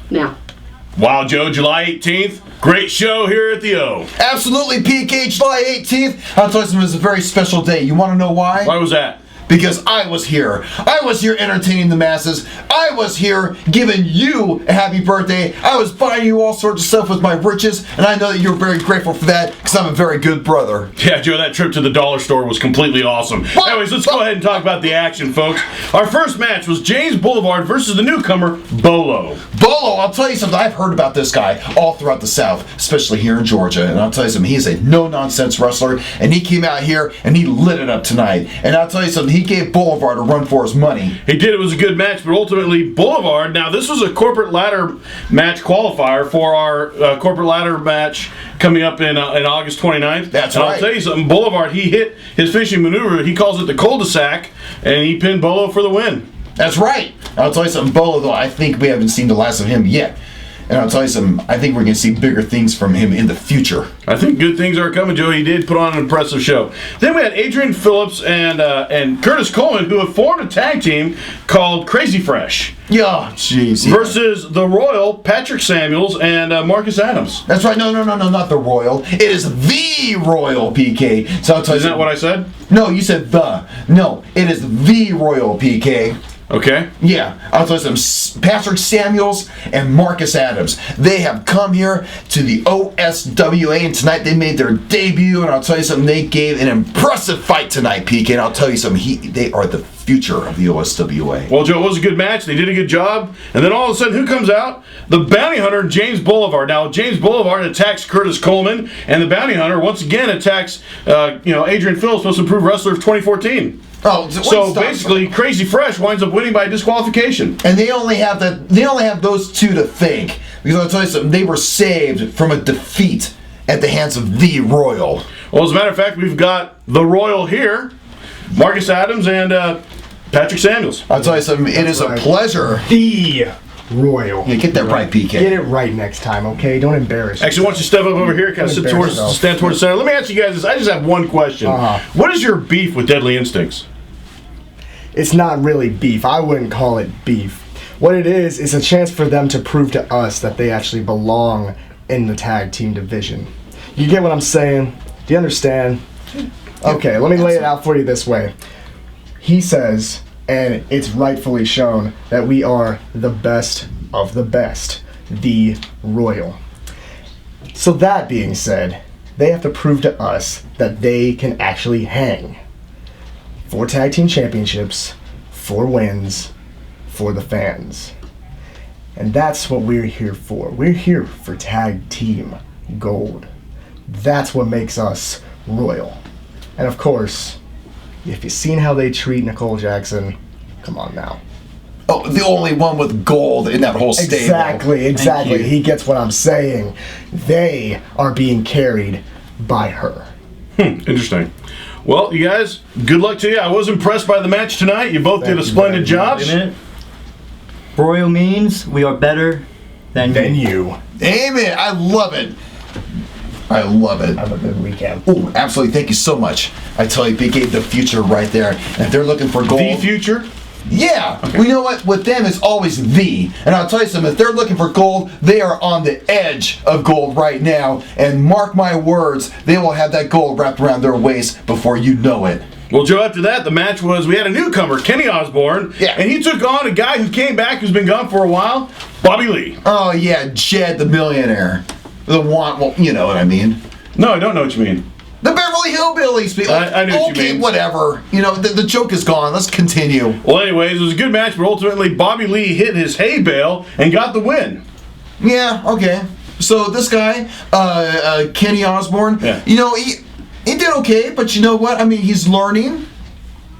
now. Wow, Joe, July 18th. Great show here at the O. Absolutely, PK, July 18th. I'll tell you something, it was a very special day. You want to know why? Why was that? Because I was here. I was here entertaining the masses. I was here giving you a happy birthday. I was buying you all sorts of stuff with my riches, and I know that you're very grateful for that because I'm a very good brother. Yeah, Joe, that trip to the dollar store was completely awesome. What? Anyways, let's go ahead and talk about the action, folks. Our first match was James Boulevard versus the newcomer, Bolo. Bolo, I'll tell you something. I've heard about this guy all throughout the South, especially here in Georgia. And I'll tell you something. He's a no-nonsense wrestler, and he came out here and he lit it up tonight. And I'll tell you something. He gave Boulevard a run for his money. He did. It was a good match, but ultimately Boulevard. Now, this was a corporate ladder match qualifier for our corporate ladder match coming up in August 29th. That's and right. I'll tell you something. Boulevard, he hit his finishing maneuver. He calls it the cul-de-sac, and he pinned Bolo for the win. That's right. I'll tell you something. Bolo, though, I think we haven't seen the last of him yet. And I'll tell you something. I think we're going to see bigger things from him in the future. I think good things are coming, Joe. He did put on an impressive show. Then we had Adrian Phillips and Curtis Coleman, who have formed a tag team called Crazy Fresh. Yeah, jeez. Versus the Royal, Patrick Samuels, and Marcus Adams. That's right. No, not the Royal. It is the Royal, PK. So I'll tell you Isn't that what I said? No, you said the. No, it is the Royal, PK. Okay. Yeah, I'll tell you some. Patrick Samuels and Marcus Adams. They have come here to the OSWA, and tonight they made their debut. And I'll tell you something. They gave an impressive fight tonight, PK. And I'll tell you something. They are the future of the OSWA. Well, Joe, it was a good match. They did a good job. And then all of a sudden, who comes out? The Bounty Hunter, James Boulevard. Now, James Boulevard attacks Curtis Coleman, and the Bounty Hunter once again attacks, Adrian Phillips, most improved wrestler of 2014. Oh, so basically, Crazy Fresh winds up winning by disqualification. And they only have those two to thank, because I'll tell you something. They were saved from a defeat at the hands of the Royal. Well, as a matter of fact, we've got the Royal here, Marcus Adams and Patrick Samuels. I'll tell you something. It is a pleasure. The Royal. Yeah, get that right, PK. Get it right next time, okay? Don't embarrass yourself. Actually, why don't you step up over here, kind of stand towards the center. Let me ask you guys this. I just have one question. What is your beef with Deadly Instincts? It's not really beef. I wouldn't call it beef. What it is a chance for them to prove to us that they actually belong in the tag team division. You get what I'm saying? Do you understand? Okay, let me lay it out for you this way. He says, and it's rightfully shown, that we are the best of the best, the Royal. So that being said, they have to prove to us that they can actually hang. 4 tag team championships, 4 wins for the fans. And that's what we're here for. We're here for tag team gold. That's what makes us Royal. And of course, if you've seen how they treat Nicole Jackson, come on now. Oh, the only one with gold in that whole stable. Exactly. He gets what I'm saying. They are being carried by her. Interesting. Well, you guys, good luck to you. I was impressed by the match tonight. You both did a splendid job. Royal means we are better than you. Amen. I love it. I love it. Have a good weekend. Oh, absolutely. Thank you so much. I tell you, PK, the future right there. And if they're looking for gold. The future? Yeah. Okay. Well, you know what? With them, it's always the. And I'll tell you something. If they're looking for gold, they are on the edge of gold right now. And mark my words, they will have that gold wrapped around their waist before you know it. Well, Joe, after that, the match was, we had a newcomer, Kenny Osborne. Yeah. And he took on a guy who came back, who's been gone for a while, Bobby Lee. Oh, yeah. Jed the Millionaire. Well, you know what I mean. No, I don't know what you mean. The Beverly Hillbillies. I knew what you mean. Whatever. You know, the joke is gone. Let's continue. Well, anyways, it was a good match, but ultimately Bobby Lee hit his hay bale and got the win. Yeah, okay. So this guy, Kenny Osborne, you know, he did okay, but you know what? I mean, he's learning.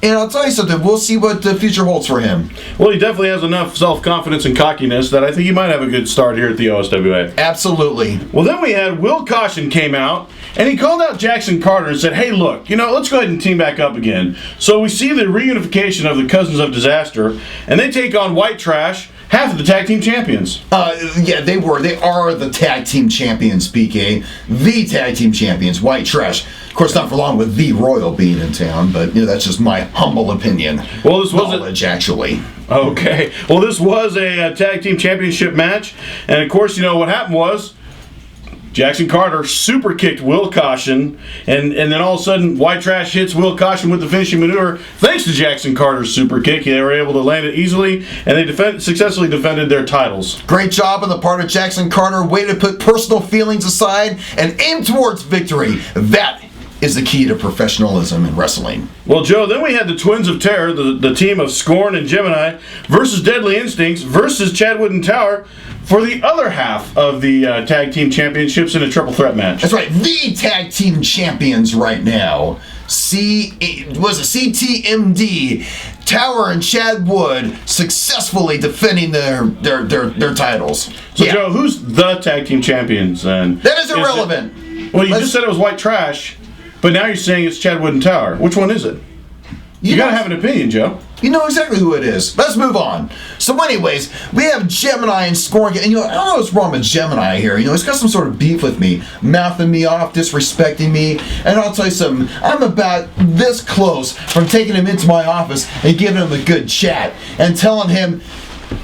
And I'll tell you something, we'll see what the future holds for him. Well, he definitely has enough self-confidence and cockiness that I think he might have a good start here at the OSWA. Absolutely. Well, then we had Will Caution came out, and he called out Jackson Carter and said, hey, look, you know, let's go ahead and team back up again. So we see the reunification of the Cousins of Disaster, and they take on White Trash, half of the tag team champions. Yeah, they were. They are the tag team champions, PK. The tag team champions, White Trash. Of course, not for long with the Royal being in town, but that's just my humble opinion. Well, this was knowledge, actually. Okay. Well, this was a tag team championship match, and of course, what happened was Jackson Carter super kicked Will Caution, and then all of a sudden, White Trash hits Will Caution with the finishing maneuver. Thanks to Jackson Carter's super kick, they were able to land it easily, and they successfully defended their titles. Great job on the part of Jackson Carter. Way to put personal feelings aside and aim towards victory. That is the key to professionalism in wrestling. Well, Joe, then we had the Twins of Terror, the team of Scorn and Gemini, versus Deadly Instincts versus Chadwood and Tower for the other half of the tag team championships in a triple threat match. That's right, the tag team champions right now. CTMD, Tower and Chadwood successfully defending their titles. So, yeah. Joe, who's the tag team champions then? That is irrelevant. Well, you just said it was White Trash, but now you're saying it's Chadwood and Tower. Which one is it? You gotta have an opinion, Joe. You know exactly who it is. Let's move on. So anyways, we have Gemini and Scorn. And I don't know what's wrong with Gemini here. He's got some sort of beef with me. Mouthing me off, disrespecting me. And I'll tell you something. I'm about this close from taking him into my office and giving him a good chat. And telling him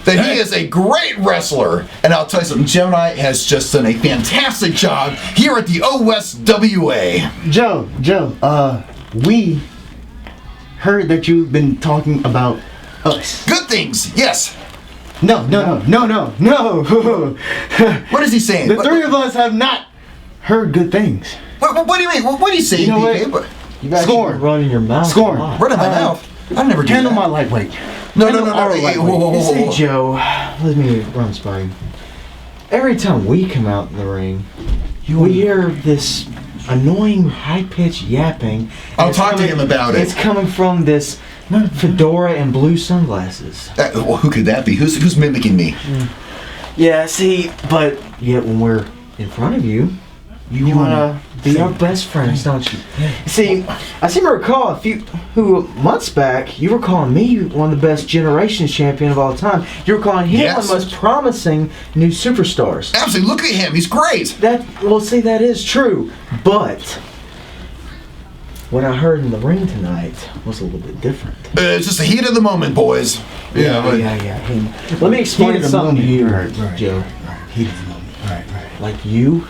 that he is a great wrestler. And I'll tell you something. Gemini has just done a fantastic job here at the OSWA. Joe, we heard that you've been talking about us. Good things, yes. No. What is he saying? The three of us have not heard good things. What do you mean? What are you saying, PK? You guys Scorn. keep running your mouth. Scorn. Running my mouth? I never do Handle that. my lightweight. No. Hey, Say, Joe, let me run this by you. Every time we come out in the ring, we hear this annoying high-pitched yapping. I'll talk to him about it. It's coming from this fedora and blue sunglasses. Who could that be? Who's mimicking me? Yeah, see, but yet when we're in front of you, you wanna be our best friends, don't you? See, I seem to recall months back, you were calling me one of the best Generations champion of all time. You were calling him one of the most promising new superstars. Absolutely, look at him. He's great. That is true, but what I heard in the ring tonight was a little bit different. It's just the heat of the moment, boys. Yeah. Let me explain something to you, Joe. Heat of the moment. Right. Like you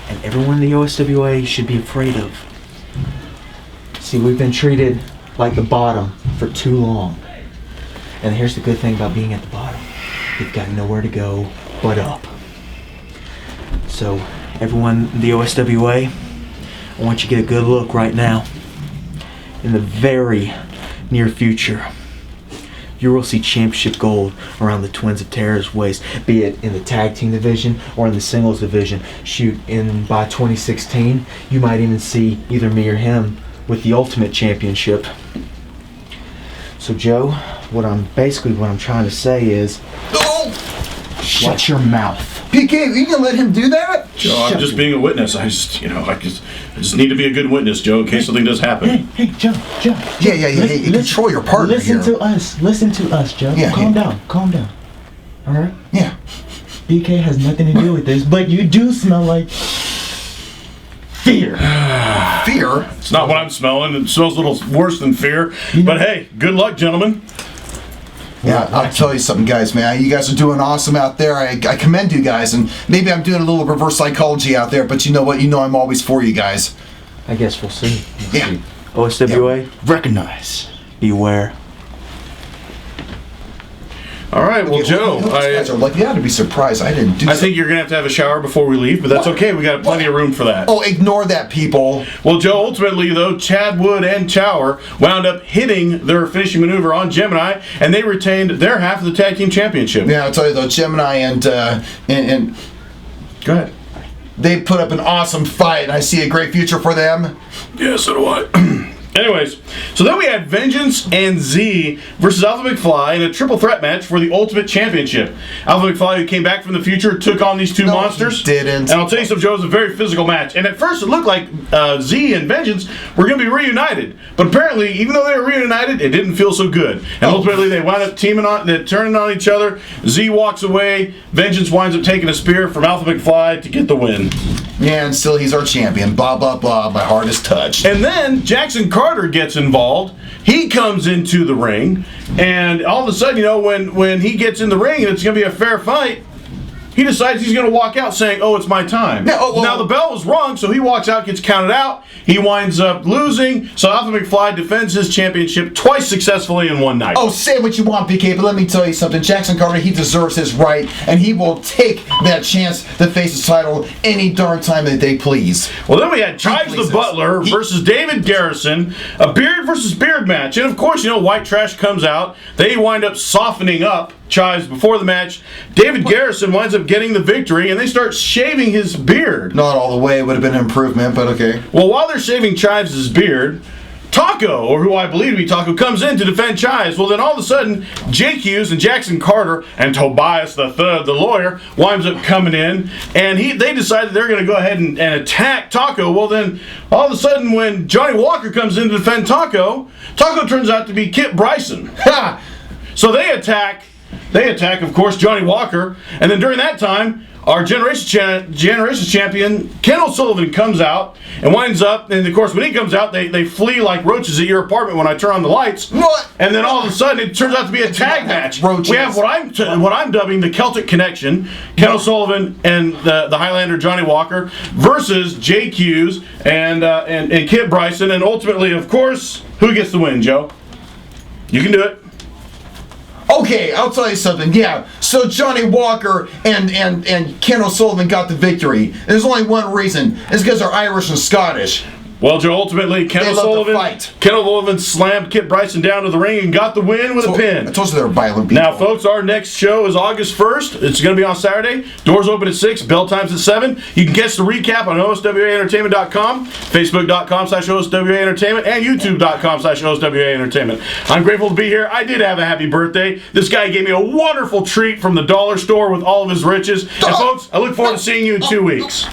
and everyone in the OSWA should be afraid of. See, we've been treated like the bottom for too long. And here's the good thing about being at the bottom. You've got nowhere to go but up. So, everyone in the OSWA, I want you to get a good look right now. In the very near future, you will see championship gold around the Twins of Terror's waist, be it in the tag team division or in the singles division. Shoot, by 2016, you might even see either me or him with the Ultimate Championship. So, Joe, what I'm trying to say is, shut your mouth. PK, you gonna let him do that? Joe, I'm just being a witness. I just need to be a good witness, Joe, in case something does happen. Hey, Joe. Yeah. Hey, control your partner Listen here. Listen to us, Joe. Yeah, Calm down. All right? Yeah. BK has nothing to do with this, but you do smell like fear. Fear? It's not what I'm smelling. It smells a little worse than fear. But hey, good luck, gentlemen. Yeah, I'll tell you something, guys, man. You guys are doing awesome out there. I commend you guys, and maybe I'm doing a little reverse psychology out there, but you know what? You know I'm always for you guys. I guess we'll see. Yeah. OSWA, Recognize. beware. All right, well, Joe, you guys are like, you ought to be surprised I didn't do I think you're going to have a shower before we leave, but that's okay. We got plenty of room for that. Oh, ignore that, people. Well, Joe, ultimately, though, Chadwood and Tower wound up hitting their finishing maneuver on Gemini, and they retained their half of the tag team championship. Yeah, I'll tell you, though, Gemini and Go ahead. they put up an awesome fight, and I see a great future for them. Yeah, so do I. Anyways, so then we had Vengeance and Z versus Alpha McFly in a triple threat match for the Ultimate Championship. Alpha McFly, who came back from the future, took on these two monsters. He didn't. And I'll tell you something, Joe, it was a very physical match. And at first it looked like Z and Vengeance were going to be reunited. But apparently, even though they were reunited, it didn't feel so good. And ultimately they wound up turning on each other. Z walks away. Vengeance winds up taking a spear from Alpha McFly to get the win. Yeah, and still he's our champion. Blah, blah, blah. My heart is touched. And then Jackson Carter gets involved. He comes into the ring, and all of a sudden, when he gets in the ring and it's going to be a fair fight, he decides he's going to walk out saying, "Oh, it's my time." Yeah, now, the bell was rung, so he walks out, gets counted out. He winds up losing. So Alpha McFly defends his championship twice successfully in one night. Oh, say what you want, PK, but let me tell you something. Jackson Carter, he deserves his right, and he will take that chance to face his title any darn time that they please. Well, then we had Chives the Butler versus David Garrison, a beard versus beard match. And of course, White Trash comes out. They wind up softening up Chives before the match. David Garrison winds up getting the victory, and they start shaving his beard. Not all the way. It would have been an improvement, but okay. Well, while they're shaving Chives' beard, Taco, or who I believe to be Taco, comes in to defend Chives. Well, then all of a sudden, Jake Hughes and Jackson Carter and Tobias the Third, the lawyer, winds up coming in, and they decided they're going to go ahead and attack Taco. Well, then all of a sudden, when Johnny Walker comes in to defend Taco, Taco turns out to be Kit Bryson. Ha! So they attack, of course, Johnny Walker, and then during that time, our Generations champion, Ken O'Sullivan, comes out and winds up, and of course, when he comes out, they flee like roaches at your apartment when I turn on the lights. What? And then all of a sudden, it turns out to be a tag match. Roaches. We have what I'm dubbing the Celtic Connection, Ken O'Sullivan and the Highlander Johnny Walker versus Jake Hughes and Kit Bryson, and ultimately, of course, who gets the win, Joe? You can do it. Okay, I'll tell you something. Yeah, so Johnny Walker and Ken O'Sullivan got the victory. There's only one reason. It's because they're Irish and Scottish. Well, Joe, ultimately, Ken O'Sullivan slammed Kit Bryson down to the ring and got the win with a pin. I told you they were violent people. Now, folks, our next show is August 1st. It's going to be on Saturday. Doors open at 6, bell time's at 7. You can catch the recap on OSWAentertainment.com, Facebook.com/OSWA Entertainment, and YouTube.com/OSWA Entertainment. I'm grateful to be here. I did have a happy birthday. This guy gave me a wonderful treat from the dollar store with all of his riches. And, folks, I look forward to seeing you in 2 weeks.